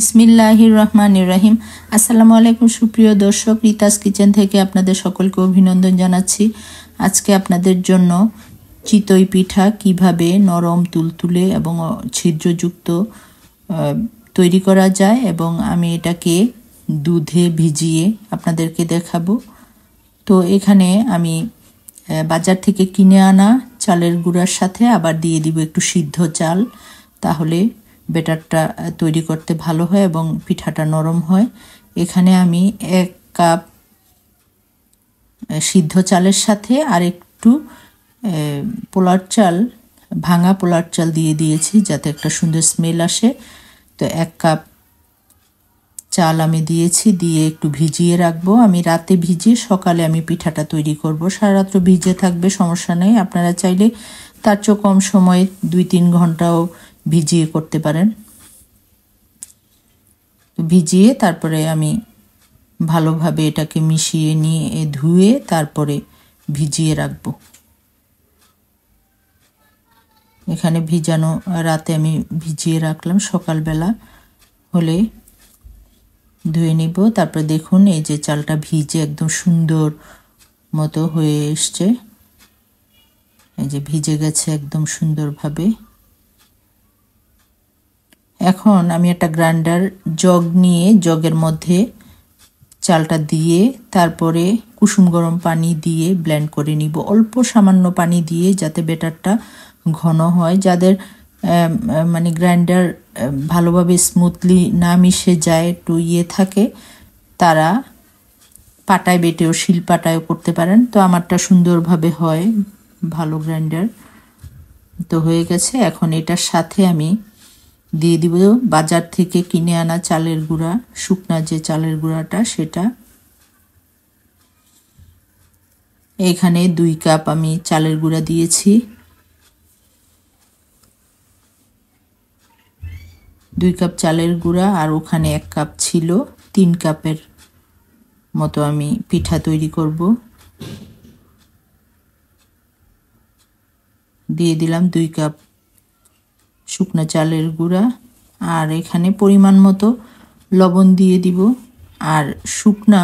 বিসমিল্লাহির রহমানির রহিম। আসসালামু আলাইকুম সুপ্রিয় দর্শক, রিতাস কিচেন থেকে আপনাদের সকলকে অভিনন্দন জানাচ্ছি। আজকে আপনাদের জন্য চিতই পিঠা কিভাবে নরম তুলতুলে এবং ছিদ্রযুক্ত তৈরি করা যায় এবং আমি এটাকে দুধে ভিজিয়ে আপনাদেরকে দেখাবো। তো এখানে আমি বাজার থেকে কিনে আনা চালের গুঁড়ার সাথে আবার দিয়ে দিব একটু সিদ্ধ চাল, তাহলে ব্যাটারটা তৈরি করতে ভালো হয় এবং পিঠাটা নরম হয়। এখানে আমি 1 কাপ সিদ্ধ চালের সাথে আর একটু পোলার চাল, ভাঙা পোলার চাল দিয়ে দিয়েছি যাতে একটা সুন্দর স্মেল আসে। তো 1 কাপ চাল আমি দিয়েছি, দিয়ে একটু ভিজিয়ে রাখবো। আমি রাতে ভিজিয়ে সকালে আমি পিঠাটা তৈরি করব। সারা রাত্র ভিজে থাকবে, সমস্যা নেই। আপনারা চাইলে তার চেয়ে কম সময় 2-3 ঘন্টাও ভিজিয়ে করতে পারেন। ভিজিয়ে তারপরে আমি ভালোভাবে এটাকে মিশিয়ে নিয়ে ধুয়ে তারপরে ভিজিয়ে রাখবো। এখানে ভিজানো রাতে আমি ভিজিয়ে রাখলাম, সকালবেলা হলে ধুয়ে নিব। তারপরে দেখুন এই যে চালটা ভিজে একদম সুন্দর মতো হয়ে এসছে, এই যে ভিজে গেছে একদম সুন্দরভাবে। এখন আমি একটা গ্রাইন্ডার জগ নিয়ে জগের মধ্যে চালটা দিয়ে তারপরে কুসুম গরম পানি দিয়ে ব্লেন্ড করে নিব, অল্প সামান্য পানি দিয়ে, যাতে ব্যাটারটা ঘন হয়। যাদের মানে গ্রাইন্ডার ভালোভাবে স্মুথলি না মিশে যায়, একটু থাকে, তারা পাটায় বেটেও শিলপাটায়ও করতে পারেন। তো আমারটা সুন্দরভাবে হয়, ভালো গ্রাইন্ডার তো হয়ে গেছে। এখন এটার সাথে আমি দিয়ে দিব বাজার থেকে কিনে আনা চালের গুঁড়া, শুকনা যে চালের গুঁড়াটা, সেটা। এখানে 2 কাপ আমি চালের গুঁড়া দিয়েছি, 2 কাপ চালের গুঁড়া, আর ওখানে 1 কাপ ছিল, 3 কাপের মতো আমি পিঠা তৈরি করব। দিয়ে দিলাম 2 কাপ শুকনা চালের গুঁড়া, আর এখানে পরিমাণ মতো লবণ দিয়ে দিব। আর শুকনা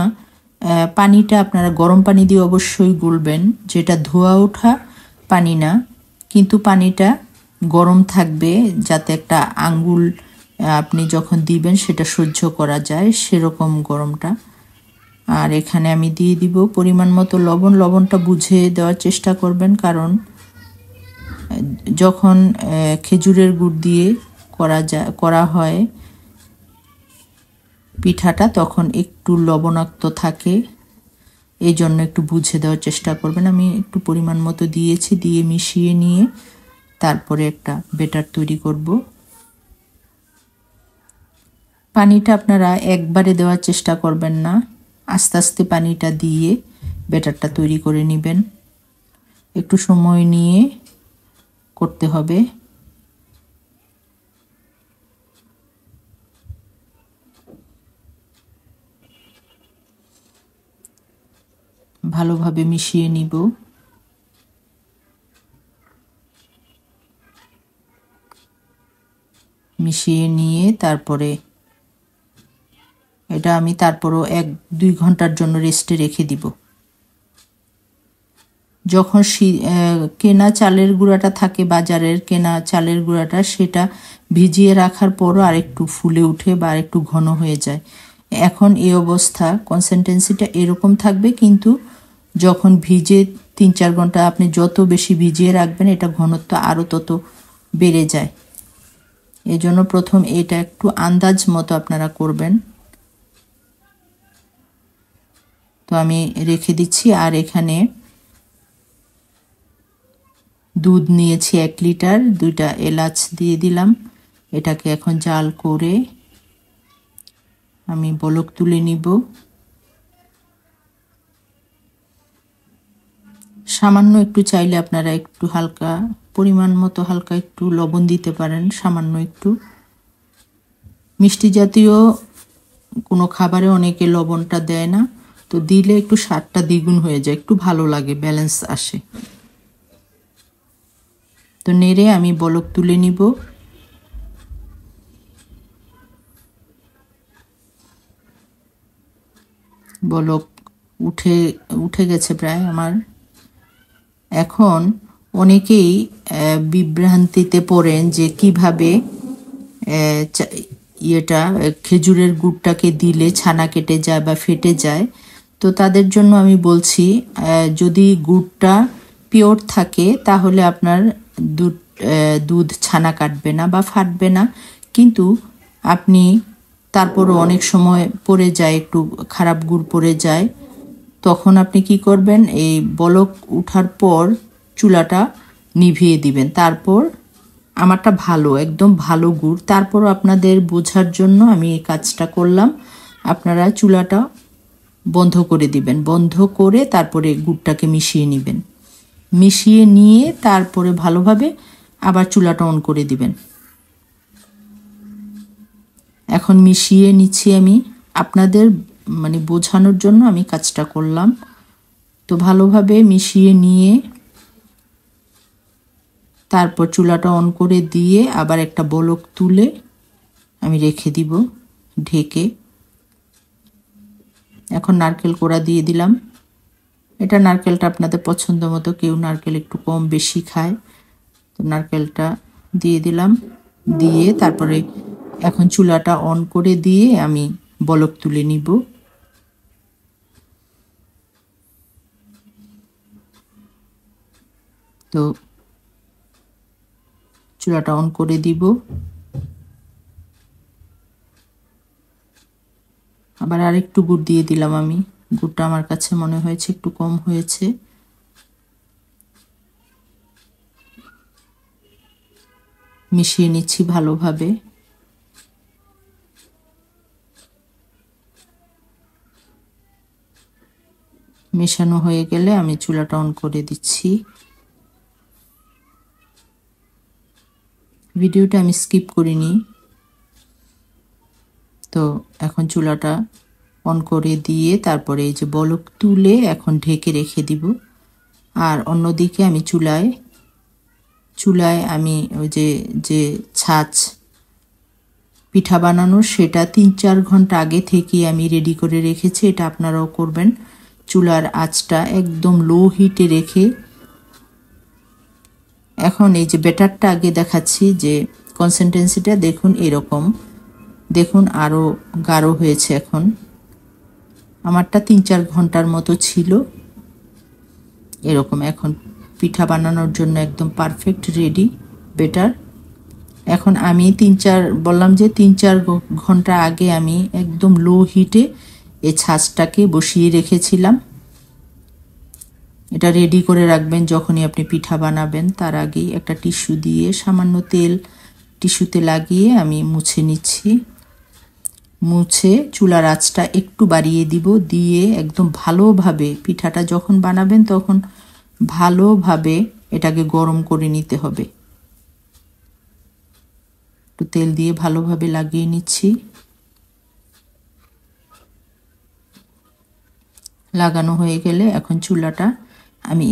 পানিটা আপনারা গরম পানি দিয়ে অবশ্যই গুলবেন, যেটা ধোয়া ওঠা পানি না, কিন্তু পানিটা গরম থাকবে, যাতে একটা আঙ্গুল আপনি যখন দিবেন সেটা সহ্য করা যায়, সেরকম গরমটা। আর এখানে আমি দিয়ে দিব পরিমাণ মতো লবণ। লবণটা বুঝে দেওয়ার চেষ্টা করবেন, কারণ যখন খেজুরের গুড় দিয়ে করা হয় পিঠাটা, তখন একটু লবণাক্ত থাকে, এই জন্য একটু বুঝে দেওয়ার চেষ্টা করবেন। আমি একটু পরিমাণ মতো দিয়েছি, দিয়ে মিশিয়ে নিয়ে তারপরে একটা ব্যাটার তৈরি করব। পানিটা আপনারা একবারে দেওয়ার চেষ্টা করবেন না, আস্তে আস্তে পানিটা দিয়ে ব্যাটারটা তৈরি করে নেবেন। একটু সময় নিয়ে করতে হবে। ভালোভাবে মিশিয়ে নিব। মিশিয়ে নিয়ে তারপরে এটা আমি তারপরও 1-2 ঘন্টার জন্য রেস্টে রেখে দিব। যখন কেনা চালের গুঁড়াটা থাকে, বাজারের কেনা চালের গুঁড়াটা, সেটা ভিজিয়ে রাখার পরও আরেকটু ফুলে উঠে বা আরেকটু ঘন হয়ে যায়। এখন এই অবস্থা, কনসিস্টেন্সিটা এরকম থাকবে, কিন্তু যখন ভিজে 3-4 ঘন্টা আপনি যত বেশি ভিজিয়ে রাখবেন, এটা ঘনত্ব আরও তত বেড়ে যায়। এজন্য প্রথম এটা একটু আন্দাজ মতো আপনারা করবেন। তো আমি রেখে দিচ্ছি। আর এখানে দুধ নিয়েছি 1 লিটার, 2টা এলাচ দিয়ে দিলাম। এটাকে এখন জাল করে আমি বলক তুলে নিব। সামান্য একটু চাইলে আপনারা একটু হালকা পরিমাণ মতো হালকা একটু লবণ দিতে পারেন, সামান্য একটু। মিষ্টি জাতীয় কোনো খাবারে অনেকে লবণটা দেয় না, তো দিলে একটু স্বাদটা দ্বিগুণ হয়ে যায়, একটু ভালো লাগে, ব্যালেন্স আসে। তো নেড়ে আমি বলক তুলে নিব। বলক উঠে উঠে গেছে প্রায় আমার। এখন অনেকেই বিভ্রান্তিতে পড়েন যে কিভাবে খেজুরের গুড়টাকে দিলে ছানা কেটে যায় বা ফেটে যায়। তো তাদের জন্য আমি বলছি, যদি গুড়টা পিওর থাকে তাহলে আপনার দুধ ছানা কাটবে না বা ফাটবে না। কিন্তু আপনি তারপরও অনেক সময় পড়ে যায়, একটু খারাপ গুড় পড়ে যায়, তখন আপনি কি করবেন, এই বলক উঠার পর চুলাটা নিভিয়ে দিবেন। তারপর আমারটা ভালো, একদম ভালো গুড়, তারপরও আপনাদের বোঝার জন্য আমি এই কাজটা করলাম। আপনারা চুলাটা বন্ধ করে দিবেন, বন্ধ করে তারপরে গুড়টাকে মিশিয়ে নেবেন, মিশিয়ে নিয়ে তারপরে ভালোভাবে আবার চুলাটা অন করে দিবেন। এখন মিশিয়ে নিচ্ছি আমি, আপনাদের মানে বোঝানোর জন্য আমি কাজটা করলাম। তো ভালোভাবে মিশিয়ে নিয়ে তারপর চুলাটা অন করে দিয়ে আবার একটা বলক তুলে আমি রেখে দিব ঢেকে। এখন নারকেল কোড়া দিয়ে দিলাম। এটা নারকেলটা আপনাদের পছন্দ মতো, কেউ নারকেল একটু কম বেশি খায়, তো নারকেলটা দিয়ে দিলাম। দিয়ে তারপরে এখন চুলাটা অন করে দিয়ে আমি বলক তুলে নিব। তো চুলাটা অন করে দিব, আবার আরেকটু গুড় দিয়ে দিলাম আমি। গুড়টা আমার কাছে মনে হয়েছে একটু কম হয়েছে। মিশিয়ে নিচ্ছি ভালোভাবে। মেশানো হয়ে গেলে আমি চুলাটা অন করে দিচ্ছি। ভিডিওটা আমি স্কিপ করিনি। তো এখন চুলাটা অন করে দিয়ে তারপরে এই যে বলক তুলে এখন ঢেকে রেখে দিব। আর অন্যদিকে আমি চুলায় আমি ওই যে ছাঁচ পিঠা বানানোর, সেটা 3-4 ঘন্টা আগে থেকে আমি রেডি করে রেখেছি। এটা আপনারাও করবেন। চুলার আঁচটা একদম লো হিটে রেখে এখন এই যে ব্যাটারটা আগে দেখাচ্ছি, যে কনসিস্টেন্সিটা দেখুন এরকম, দেখুন আরও গাঢ় হয়েছে। এখন আমারটা 3-4 ঘন্টার মতো ছিল এরকম। এখন পিঠা বানানোর জন্য একদম পারফেক্ট রেডি ব্যাটার। এখন আমি বললাম যে 3-4 ঘন্টা আগে আমি একদম লো হিটে এই ছাঁচটাকে বসিয়ে রেখেছিলাম। এটা রেডি করে রাখবেন যখনই আপনি পিঠা বানাবেন, তার আগেই একটা টিস্যু দিয়ে সামান্য তেল টিস্যুতে লাগিয়ে আমি মুছে নিচ্ছি। মুছে চুলার আঁচটা একটু বাড়িয়ে দিব, দিয়ে একদম ভালোভাবে পিঠাটা যখন বানাবেন তখন ভালোভাবে এটাকে গরম করে নিতে হবে। একটু তেল দিয়ে ভালোভাবে লাগিয়ে নিচ্ছি। লাগানো হয়ে গেলে এখন চুলাটা আমি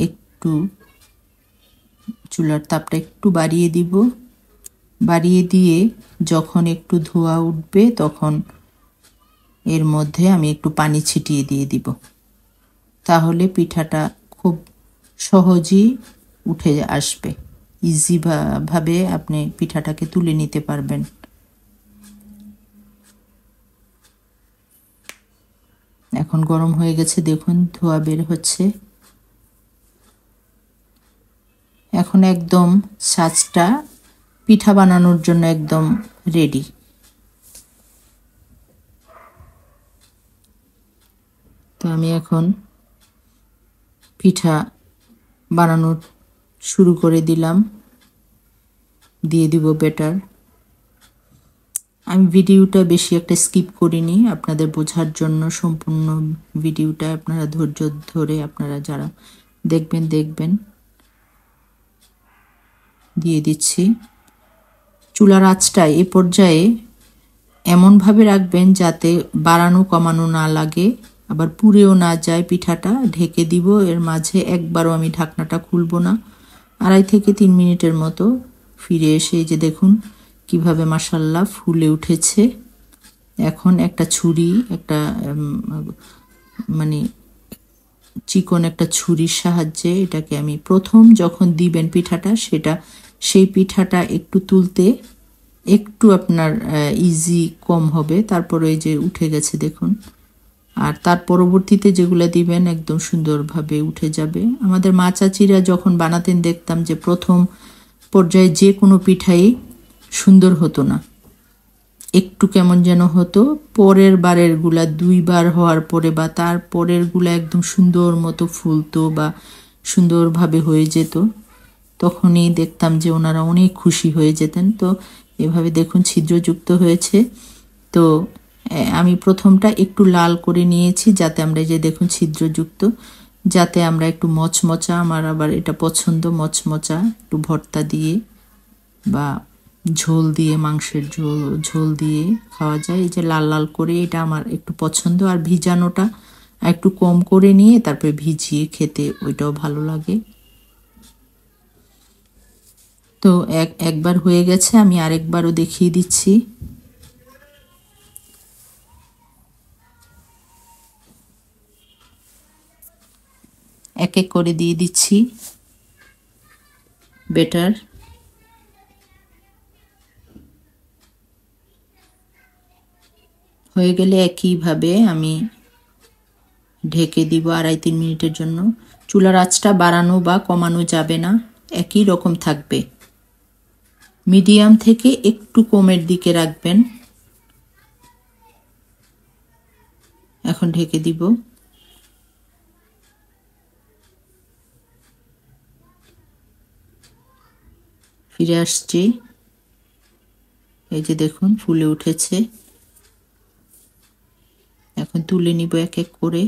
চুলার তাপটা একটু বাড়িয়ে দিব। বাড়িয়ে দিয়ে যখন একটু ধোঁয়া উঠবে তখন এর মধ্যে আমি একটু পানি ছিটিয়ে দিয়ে দিব। তাহলে পিঠাটা খুব সহজেই উঠে আসবে, ইজিভাবে আপনি পিঠাটাকে তুলে নিতে পারবেন। এখন গরম হয়ে গেছে, দেখুন ধোঁয়া বের হচ্ছে। এখন একদম ছাঁচটা পিঠা বানানোর জন্য একদম রেডি। তো আমি এখন পিঠা বানানো শুরু করে দিলাম, দিয়ে দিব ব্যাটার। আমি ভিডিওটা বেশি একটা স্কিপ করিনি, আপনাদের বোঝার জন্য সম্পূর্ণ ভিডিওটা আপনারা ধৈর্য ধরে আপনারা যারা দেখবেন। দিয়ে দিচ্ছি। চুলার আঁচটা এ পর্যায়ে এমনভাবে রাখবেন যাতে বাড়ানো কমানো না লাগে, আবার পুড়েও না যায় পিঠাটা। ঢেকে দিব, এর মাঝে একবারও আমি ঢাকনাটা খুলব না। 2.5 থেকে 3 মিনিটের মতো ফিরে এসে যে দেখুন কিভাবে মাশাআল্লাহ ফুলে উঠেছে। এখন একটা ছুরি, একটা মানে চিকন একটা ছুরির সাহায্যে এটাকে আমি প্রথম যখন দিবেন পিঠাটা সেই পিঠাটা একটু তুলতে একটু আপনার ইজি কম হবে, তারপরে এই যে উঠে গেছে দেখুন। আর তার পরবর্তীতে যেগুলো দিবেন একদম সুন্দরভাবে উঠে যাবে। আমাদের মা চাচিরা যখন বানাতেন দেখতাম যে প্রথম পর্যায়ে যে কোনো পিঠাই সুন্দর হতো না, একটু কেমন যেন হতো। পরের বারের গুলা 2 বার হওয়ার পরে বা তার পরের গুলা একদম সুন্দর মতো ফুলতো বা সুন্দরভাবে হয়ে যেত, তখনই দেখতাম যে ওনারা অনেক খুশি হয়ে যেতেন। তো এভাবে দেখুন ছিদ্রযুক্ত হয়েছে। তো আমি প্রথমটা একটু লাল করে নিয়েছি যাতে আমরা যে দেখুন ছিদ্রযুক্ত, যাতে আমরা একটু মচমচা, আমার আবার এটা পছন্দ মচমচা, একটু ভর্তা দিয়ে বা ঝোল দিয়ে, মাংসের ঝোল ঝোল দিয়ে খাওয়া যায়। এই যে লাল লাল করে এটা আমার একটু পছন্দ। আর ভিজানোটা একটু কম করে নিয়ে তারপরে ভিজিয়ে খেতে ওইটাও ভালো লাগে। তো একবার হয়ে গেছে, আমি আরেকবারও দেখিয়ে দিচ্ছি। এক এক করে দিয়ে দিচ্ছি বেটার। হয়ে গেলে একইভাবে আমি ঢেকে দিব 2.5-3 মিনিটের জন্য। চুলার আঁচটা বাড়ানো বা কমানো যাবে না, একই রকম থাকবে। মিডিয়াম থেকে একটু কমের দিকে রাখবেন। এখন ঢেকে দিব। ফিরে আসছি, এই যে দেখুন ফুলে উঠেছে। এখন তুলে নিব এক এক করে।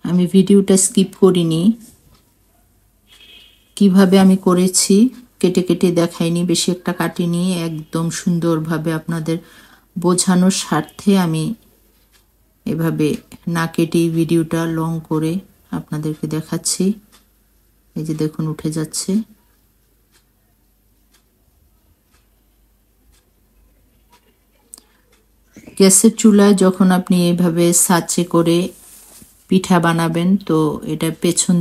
আমি ভিডিওটা স্কিপ করিনি, কিভাবে আমি করেছি কেটে কেটে দেখাইনি, বেশি একটা কাটিনি, একদম সুন্দরভাবে আপনাদের বোঝানোর স্বার্থে আমি এভাবে না কেটেই ভিডিওটা লং করে আপনাদেরকে দেখাচ্ছি। এই যে দেখুন উঠে যাচ্ছে। গ্যাসের চুলায় যখন আপনি এইভাবে সাঁচে করে পিঠা বানাবেন, তো এটা পেছন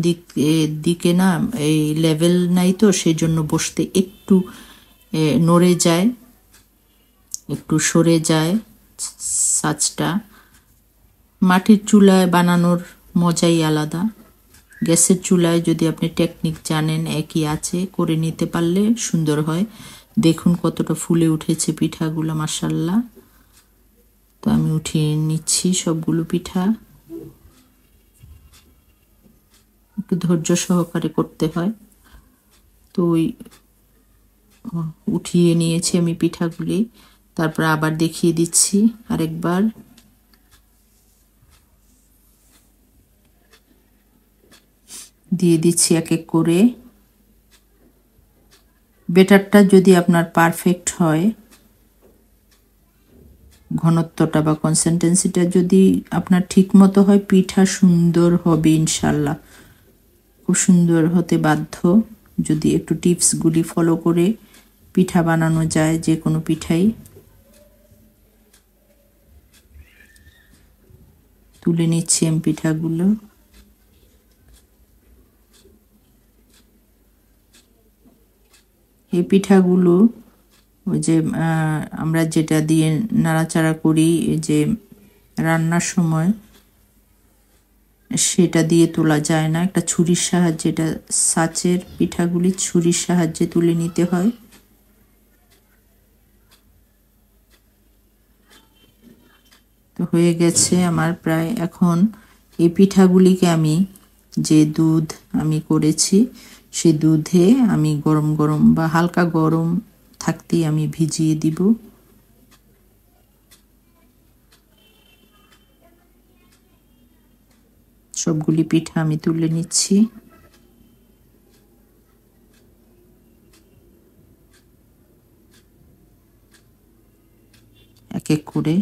দিকে না এই লেভেল নাই, তো সেই জন্য বসতে একটু নড়ে যায়, একটু সরে যায় সাঁচটা। মাটির চুলায় বানানোর মজাই আলাদা। গ্যাসের চুলায় যদি আপনি টেকনিক জানেন, একই আছে, করে নিতে পারলে সুন্দর হয়। দেখুন কতটা ফুলে উঠেছে পিঠাগুলো, মাশাআল্লাহ। তো আমি উঠিয়ে নিচ্ছি সবগুলো পিঠা। একটু ধৈর্য সহকারে করতে হয়। তো ওই উঠিয়ে নিয়েছি আমি পিঠাগুলি, তারপর আবার দেখিয়ে দিচ্ছি আরেকবার। দিয়ে দিচ্ছি এক এক করে। বেটারটা যদি আপনার পারফেক্ট হয়, ঘনত্বটা বা কনসিস্টেন্সিটা যদি আপনার ঠিক মতো হয়, পিঠা সুন্দর হবে ইনশাল্লাহ, খুব সুন্দর হতে বাধ্য। যদি একটু টিপসগুলি ফলো করে পিঠা বানানো যায়, যে কোনো পিঠাই। তুলে নিচ্ছি আমি পিঠাগুলো। এই পিঠাগুলো ওই যে আমরা যেটা দিয়ে নাড়াচাড়া করি এই যে রান্নার সময়, সেটা দিয়ে তোলা যায় না, একটা ছুরির সাহায্যে, এটা সাঁচের পিঠাগুলি ছুরির সাহায্যে তুলে নিতে হয়। তো হয়ে গেছে আমার প্রায়। এখন এই পিঠাগুলিকে আমি যে দুধ আমি করেছি, সেই দুধে আমি গরম গরম বা হালকা গরম থাকতেই আমি ভিজিয়ে দিব। সবগুলি পিঠা আমি তুলে নিচ্ছি এক এক করে।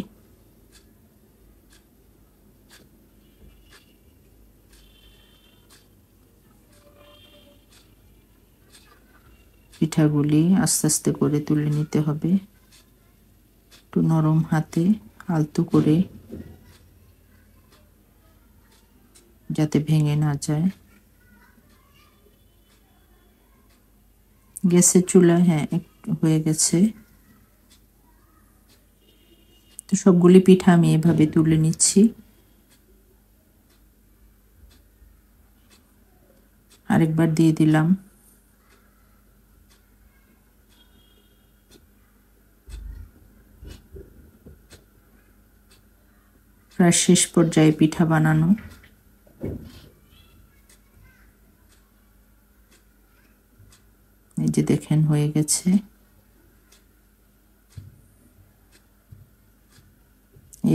পিঠাগুলি আস্তে আস্তে করে তুলে নিতে হবে, একটু নরম হাতে আলতো করে, যাতে ভেঙে না যায়। গ্যাসের চুলা হ্যাঁ হয়ে গেছে। তো সবগুলি পিঠা আমি এভাবে তুলে নিচ্ছি। আরেকবার দিয়ে দিলাম। প্রায় শেষ পর্যায়ে পিঠা বানানো। এই যে দেখেন হয়ে গেছে।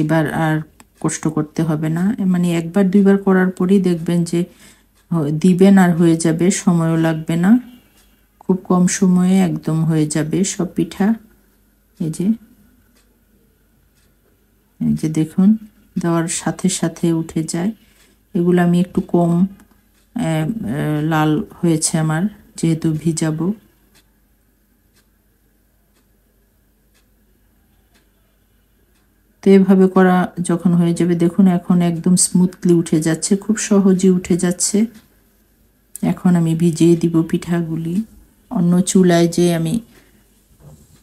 এবার আর কষ্ট করতে হবে না, মানে একবার দুইবার করার পরই দেখবেন যে দিবেন আর হয়ে যাবে, সময়ও লাগবে না, খুব কম সময়ে একদম হয়ে যাবে সব পিঠা। এই যে দেখুন দেওয়ার সাথে সাথে উঠে যায়। এগুলো আমি একটু কম লাল হয়েছে আমার, যেহেতু ভিজাবো। তো এভাবে করা যখন হয়ে যাবে দেখুন এখন একদম স্মুথলি উঠে যাচ্ছে, খুব সহজে উঠে যাচ্ছে। এখন আমি ভিজিয়ে দিব পিঠাগুলি। অন্য চুলায় যে আমি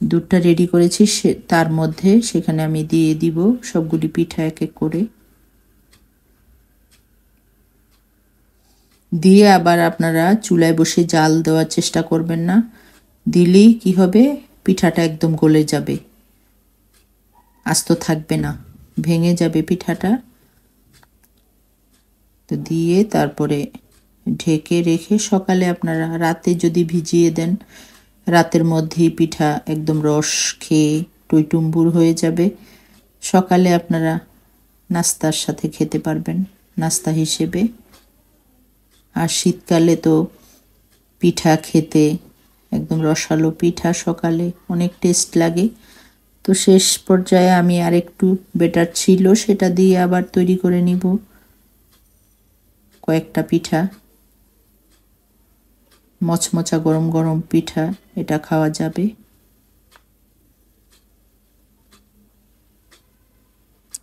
দুধটা রেডি করেছি তার মধ্যে সেখানে আমি দিয়ে দিব সবগুলি পিঠা এক এক করে। দিয়ে আবার আপনারা চুলায় বসে জাল দেওয়ার চেষ্টা করবেন না, দিলেই কি হবে পিঠাটা একদম গলে যাবে, আস্ত থাকবে না, ভেঙে যাবে পিঠাটা। তো দিয়ে তারপরে ঢেকে রেখে সকালে আপনারা, রাতে যদি ভিজিয়ে দেন রাতের মধ্যেই পিঠা একদম রস খেয়ে টইটুম্বুর হয়ে যাবে। সকালে আপনারা নাস্তার সাথে খেতে পারবেন, নাস্তা হিসেবে। আর শীতকালে তো পিঠা খেতে একদম রসালো পিঠা সকালে অনেক টেস্ট লাগে। তো শেষ পর্যায়ে আমি আরেকটু বেটার ছিল সেটা দিয়ে আবার তৈরি করে নিব কয়েকটা পিঠা। মচমচা গরম গরম পিঠা, এটা খাওয়া যাবে।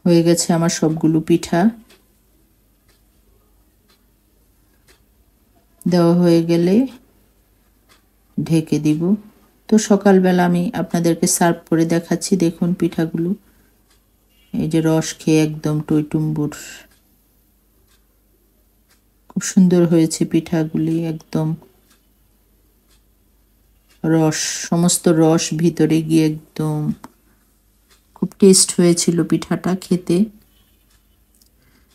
হয়ে গেছে আমার সবগুলো পিঠা দেওয়া হয়ে গেলে ঢেকে দিব। তো সকালবেলা আমি আপনাদেরকে সার্ভ করে দেখাচ্ছি। দেখুন পিঠাগুলো এই যে রস খেয়ে একদম টইটুম্বুর, খুব সুন্দর হয়েছে পিঠাগুলি, একদম রস, সমস্ত রস ভিতরে গিয়ে একদম খুব টেস্ট হয়েছিল পিঠাটা খেতে।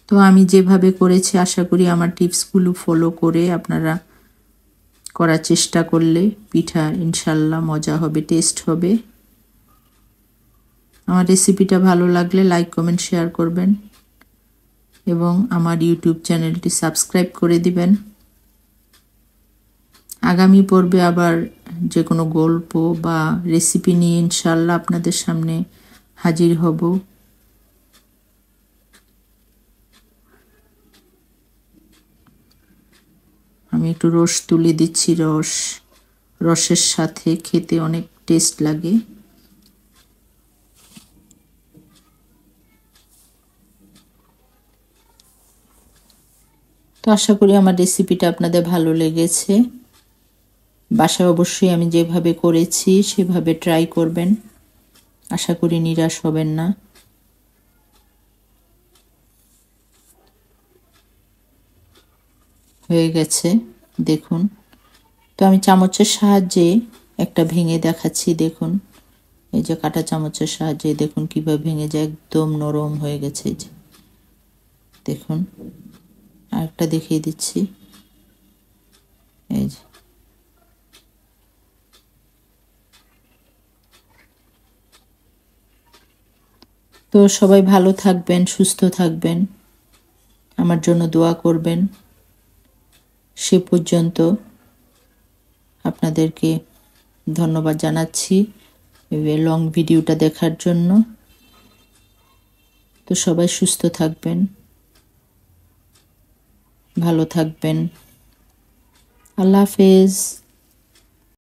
তো আমি যেভাবে করেছি আশা করি আমার টিপসগুলো ফলো করে আপনারা করার চেষ্টা করলে পিঠা ইনশাল্লাহ মজা হবে, টেস্ট হবে। আমার রেসিপিটা ভালো লাগলে লাইক কমেন্ট শেয়ার করবেন এবং আমার ইউটিউব চ্যানেলটি সাবস্ক্রাইব করে দিবেন। আগামী পর্বে আবার যে কোনো গল্প বা রেসিপি নিয়ে ইনশাল্লাহ আপনাদের সামনে হাজির হব। আমি একটু রস তুলে দিচ্ছি, রসের সাথে খেতে অনেক টেস্ট লাগে। তো আশা করি আমার রেসিপিটা আপনাদের ভালো লেগেছে। বাসায় অবশ্যই আমি যেভাবে করেছি সেভাবে ট্রাই করবেন, আশা করি নিরাশ হবেন না। হয়ে গেছে দেখুন। তো আমি চামচের সাহায্যে একটা ভেঙে দেখাচ্ছি, দেখুন এই যে কাঁটা চামচের সাহায্যে দেখুন কিভাবে ভেঙে যায়, একদম নরম হয়ে গেছে। এই যে দেখুন, আরেকটা দেখিয়ে দিচ্ছি, এই যে। তো সবাই ভালো থাকবেন, সুস্থ থাকবেন, আমার জন্য দোয়া করবেন। সে পর্যন্ত আপনাদেরকে ধন্যবাদ জানাচ্ছি লং ভিডিওটা দেখার জন্য। তো সবাই সুস্থ থাকবেন, ভালো থাকবেন। আল্লাহ হাফেজ।